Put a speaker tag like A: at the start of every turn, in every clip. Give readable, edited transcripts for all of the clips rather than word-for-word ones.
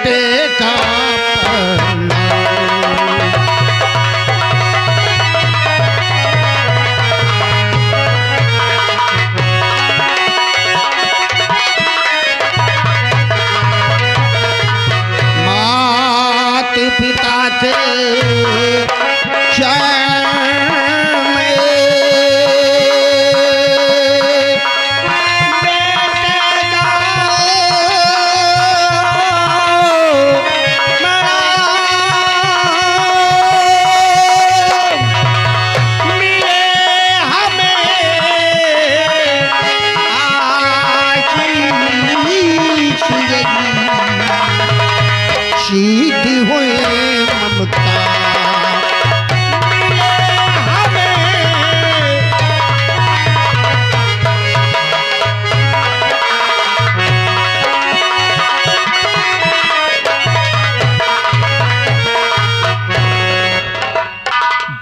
A: बेटे का मात पिता के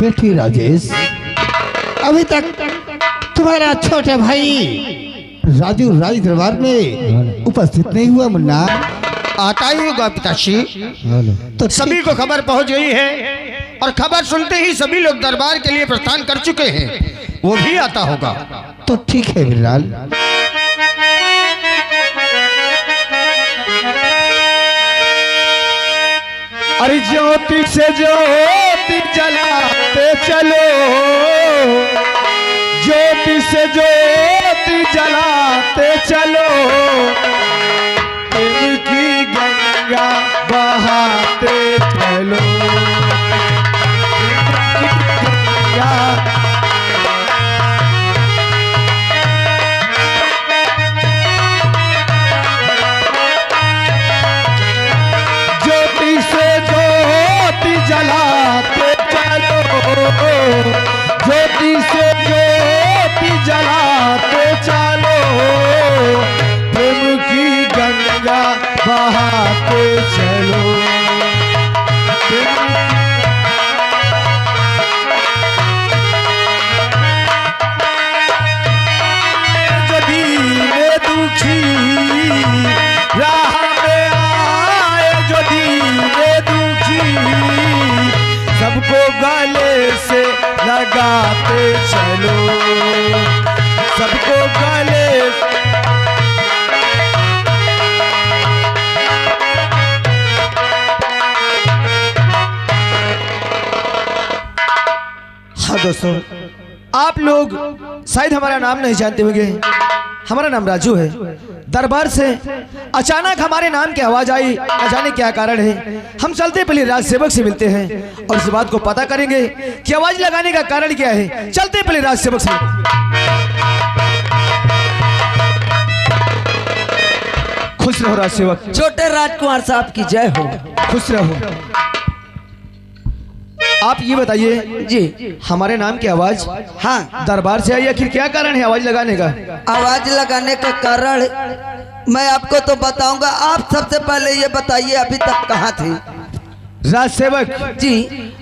A: बेटी राजेश, अभी तक तुम्हारा छोटा भाई राजू राज दरबार में उपस्थित नहीं हुआ। मुन्ना
B: आता ही होगा पिताश्री।
A: तो
B: सभी को खबर पहुंच गई है और खबर सुनते ही सभी लोग दरबार के लिए प्रस्थान कर चुके हैं। वो भी आता होगा।
A: तो ठीक है बिलाल।
C: अरे ज्योति से ज्योति जलाते चलो, ज्योति से ज्योति जलाते चलो, प्रेम की गंगा बहाते चलो, ज्योति से ज्योति जलाते चलो, ज्योति से ज्योति जलाते चलो, प्रेम की गंगा बहाते चलो। जो दीने दुखी राह में आए, जो दीने दुखी सबको गले से लगाते चलो, सबको गले हाँ दोस्तों, आप लोग शायद हमारा नाम नहीं जानते होंगे। हमारा नाम राजू है। दरबार से अचानक हमारे नाम की आवाज आई, न जाने क्या कारण है। हम चलते पहले राज सेवक से मिलते हैं और इस बात को पता करेंगे कि आवाज लगाने का कारण क्या है। चलते पहले राज सेवक से। खुश रहो राज सेवक।
D: छोटे राजकुमार साहब की जय हो।
C: खुश रहो। आप ये बताइए
D: जी,
C: हमारे नाम की आवाज
D: हाँ,
C: दरबार से आई, आखिर क्या कारण है आवाज लगाने का?
D: आवाज लगाने का कारण मैं आपको तो बताऊंगा। आप सबसे पहले ये बताइए अभी तक कहाँ थे?
C: राज सेवक
D: जी,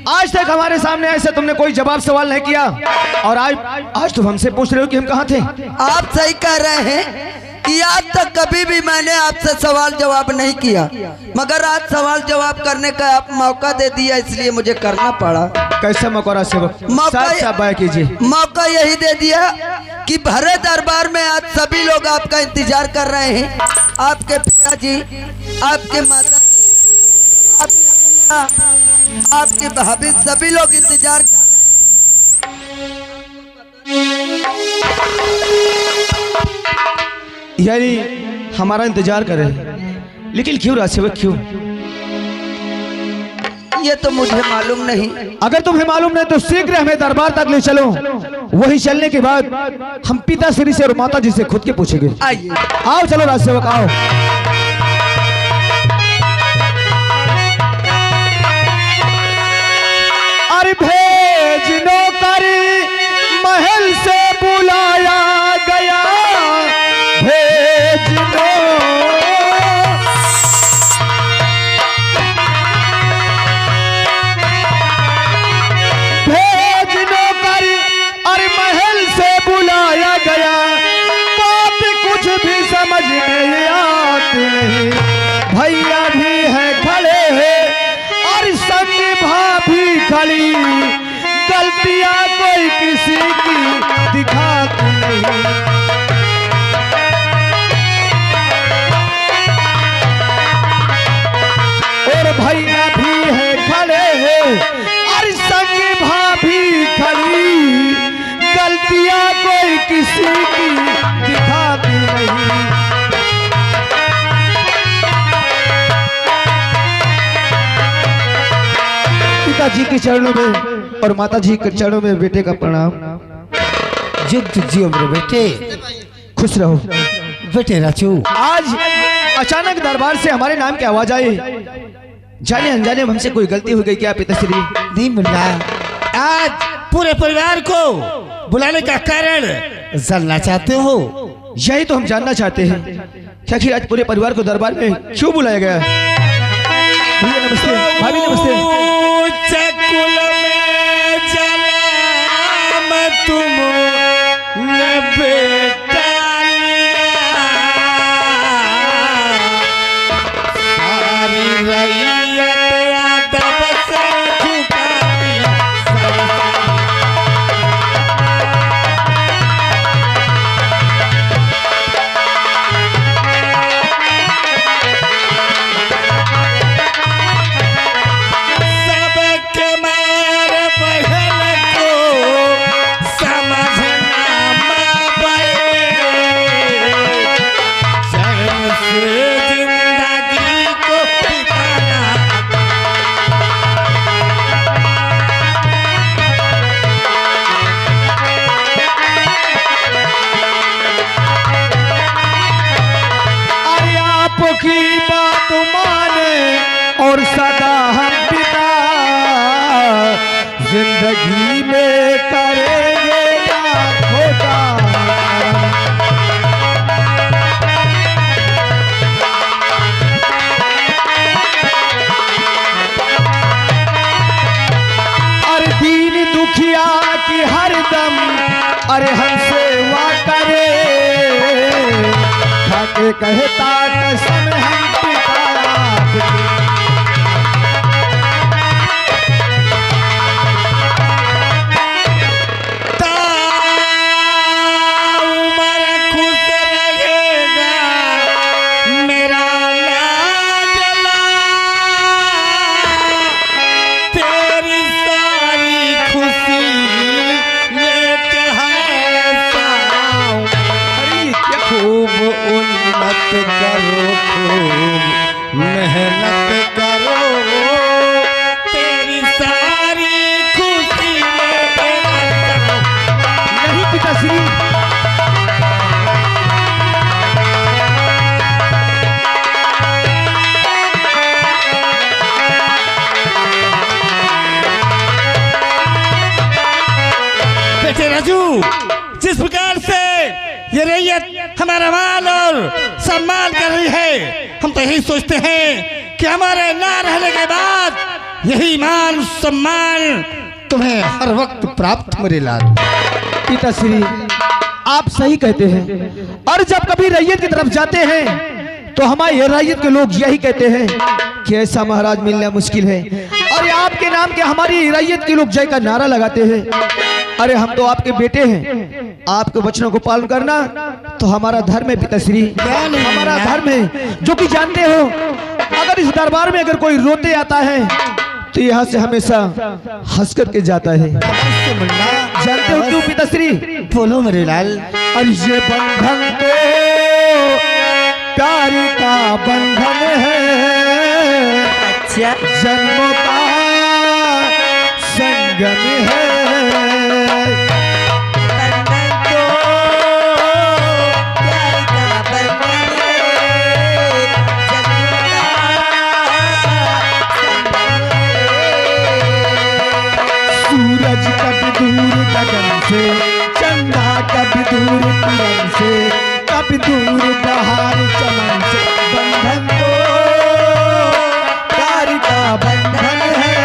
C: आज तक हमारे सामने ऐसा तुमने कोई जवाब सवाल नहीं किया और आज तुम हमसे पूछ रहे हो कि हम कहाँ थे।
D: आप सही कह रहे हैं कि आज तक कभी भी मैंने आपसे सवाल जवाब नहीं किया, मगर आज सवाल जवाब करने का आप मौका दे दिया, इसलिए मुझे करना पड़ा।
C: कैसा मौका राज सेवक?
D: मौका
C: कीजिए।
D: मौका यही दे दिया कि भरे दरबार में आज सभी लोग आपका इंतजार कर रहे हैं। आपके पिताजी, आपके माता, आपके भाभी, सभी लोग इंतजार।
C: यानी हमारा इंतजार कर रहे हैं, लेकिन क्यों राज सेवक, क्यों?
D: ये तो मुझे मालूम नहीं।
C: अगर तुम्हें मालूम नहीं तो शीघ्र हमें दरबार तक ले चलो। वही चलने के बाद हम पिता श्री से और माता जी से खुद के पूछेंगे।
D: आइए,
C: आओ चलो राज सेवक, आओ। अरे भेज नौकरी महल से बुलाया गया, भेज नौकरी, अरे महल से बुलाया गया, बात कुछ भी समझ में आती नहीं, भैया भी है खड़ी, गलतियां कोई किसी की दिखाती नहीं। और भैया भी है खड़े हैं और संग भाभी खड़ी, गलतियां कोई किसी की दिखाती नहीं। पिताजी के चरणों में और माता जी के चरणों में बेटे का प्रणाम।
A: युग जियो मेरे बेटे,
C: खुश रहो
A: बेटे राजू।
C: आज अचानक दरबार से हमारे नाम की आवाज आई, जाने अनजाने में हमसे कोई गलती हो गई क्या पिताश्री?
A: नहीं मुन्ना, आज पूरे परिवार को बुलाने का कारण जानना चाहते हो?
C: यही तो हम जानना चाहते हैं क्या कि आज पूरे परिवार को दरबार में क्यों बुलाया गया है? भैया नमस्ते, भाभी नमस्ते।
A: कुल में जन्म तुमने बेटा लिया, सारी रैयत अदब से झुकाई।
C: की बात माने और सदा हम पिता जिंदगी में करेंगे ना खोटा। अरे दीन दुखिया की हरदम अरे हम सेवा करे, खाके कहता कसम हम पिता
A: उमर खुश रहेगा मेरा लाडला, तेरी सारी खुशी लेके है साऊं। खूब उन्नत करो, खूब मेहनत करो, तेरी सारी खुशी लेके है साऊं।
C: नहीं पिताश्री,
A: बेटे राजू, जिस प्रकार से ये रैयत हमारा माल और सम्मान कर रही है, हम तो यही सोचते हैं कि हमारे ना रहने के बाद यही मान सम्मान तुम्हें हर वक्त प्राप्त मेरे लाल।
C: पिताश्री आप सही कहते हैं, और जब कभी रैयत की तरफ जाते हैं तो हमारे रैयत के लोग यही कहते हैं कि ऐसा महाराज मिलना मुश्किल है, और आपके नाम के हमारी रैयत के लोग जय का नारा लगाते हैं। अरे हम तो आपके बेटे हैं, आपके वचनों को पालन करना तो हमारा धर्म है पिताश्री, हमारा धर्म है। जो कि जानते हो, अगर इस दरबार में अगर कोई रोते आता है तो यहाँ से हमेशा हंस करके जाता है। जानते हो क्यों पिताश्री?
A: बोलो मेरे लाल।
C: और ये बंधन तो प्यार का बंधन है,
D: अच्छा
C: जन्मों का संगम है।
D: बंधन तो प्यार का बंधन है, जन्मों का
C: सूरज कब दूर गगन से, चंदा कब दूर किरण से, कब दूर बहार चमन से। बंधन तो प्यार का बंधन है,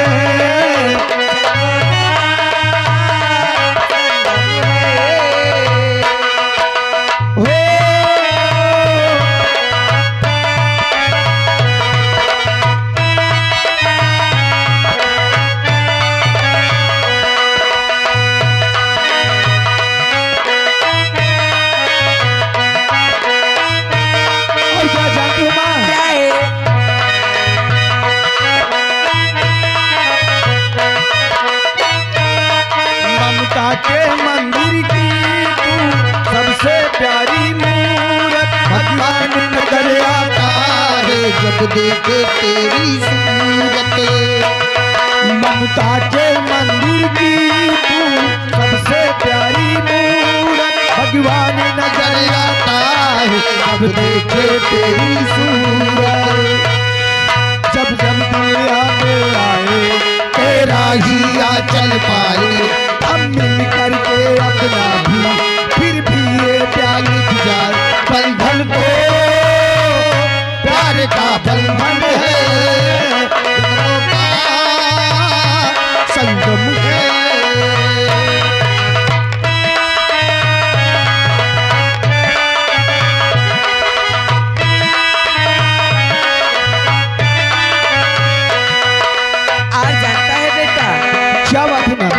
B: जब देखे तेरी सूरत।
C: ममता के मंदिर की तू सबसे प्यारी मूरत, भगवान नजर आता है जब देखे तेरी सूरत। जब जब दुनिया में आए
B: तेरा ही आंचल पाए,
C: हम मिल करके अपना भी फिर भी ये प्यार लिख जाए।
B: बंधन तो प्यार का बंधन है, दोनों का संगम है।
D: आज जानता है बेटा,
C: क्या बात है मैम?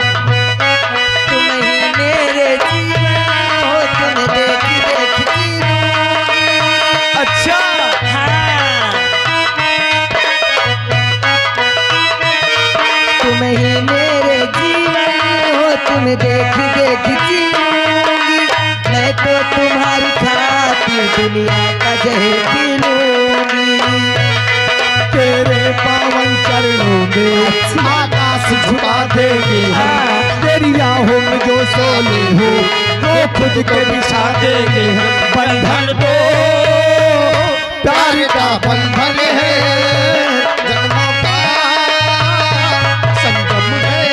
D: तुम ही मेरे जीवन हो, तुम देख देख जीऊंगी।
C: अच्छा
D: हाँ, तुम ही मेरे जीवन हो, तुम देख देख जीऊंगी। मैं तो तुम्हारी खातिर दुनिया का जहर पी लूंगी।
C: तेरे पावन चरणों में आकाश झुका देंगे हम, तेरी राहों में जो सोने हो वो खुद के बिछा देंगे हम। बंधन तो
B: प्यार का बंधन है, जन्मों का संगम है।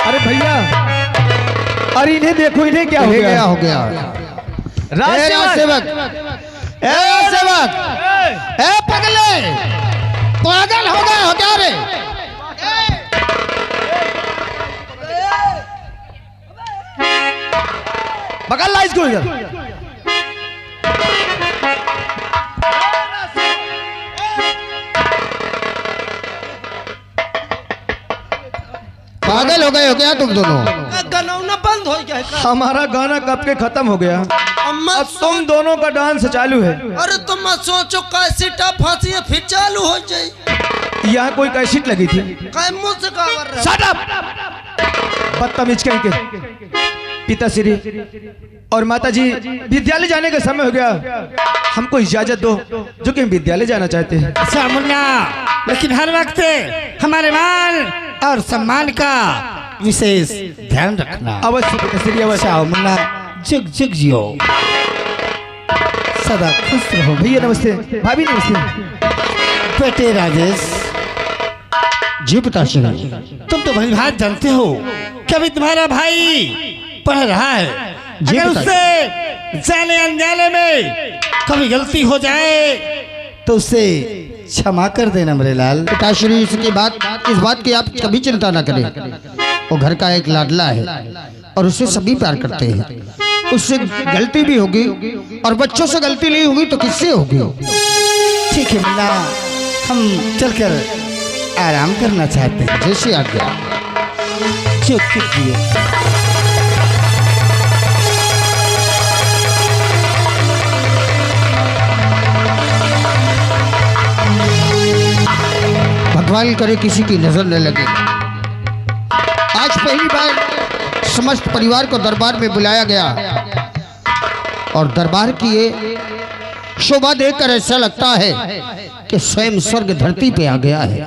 C: अरे भैया, अरे इन्हें देखो, इन्हें क्या हो गया?
B: हो गया
C: राजसेवक,
B: ए सेवक, ए पगले, पागल हो गए हो क्या रे?
C: पकड़ ला इसको इधर।
B: पागल हो गए हो क्या तुम दोनों?
E: गनौना बंद हो गया है।
C: हमारा गाना कब के खत्म हो गया,
E: अम्मा
C: अब तुम दोनों का डांस चालू है।
E: अरे तुम मत सोचो कैसी टप फांसी है, फिर चालू हो जाए।
C: यहाँ कोई कैसेट लगी थी?
E: काय मुंह से कावर रहा।
C: Shut up! बदतमीज कहीं के। पिताश्री और माता जी, विद्यालय जाने का समय हो गया, हमको इजाजत दो, जो कि हम विद्यालय जाना चाहते हैं।
A: अच्छा मुन्ना, लेकिन हर वक्त हमारे मान और सम्मान का विशेष ध्यान रखना।
C: अवश्य पिताश्री, अवश्य।
A: अच्छा मुन्ना, जुग जुग जियो, सदा खुश रहो।
C: भैया नमस्ते, भाभी नमस्ते।
A: बेटे राजेश,
B: जी पिताश्री।
A: तुम तो भली भात जानते हो कि अभी तुम्हारा भाई पढ़ रहा है।
B: जी
A: अगर
B: पिताजी।
A: उससे जाने अनजाने में कभी गलती हो जाए तो उसे क्षमा कर देना मेरे लाल।
B: पिताश्री इस बात की आप कभी चिंता ना करें। वो घर का एक लाडला है और उसे सभी प्यार करते हैं। उससे गलती भी होगी और बच्चों से गलती नहीं होगी तो किससे होगी?
A: ठीक है मुन्ना, हम चलकर आराम करना चाहते हैं।
B: जैसी आज्ञा।
A: जुग जुग जियो।
B: भगवान करे किसी की नजर न लगे। आज पहली बार समस्त परिवार को दरबार में बुलाया गया और दरबार की ये शोभा देखकर ऐसा लगता है कि स्वयं स्वर्ग धरती पे आ गया है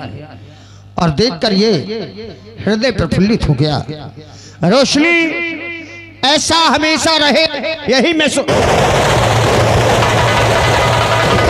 B: और देखकर ये हृदय प्रफुल्लित हो गया। रोशनी ऐसा हमेशा रहे, यही मैं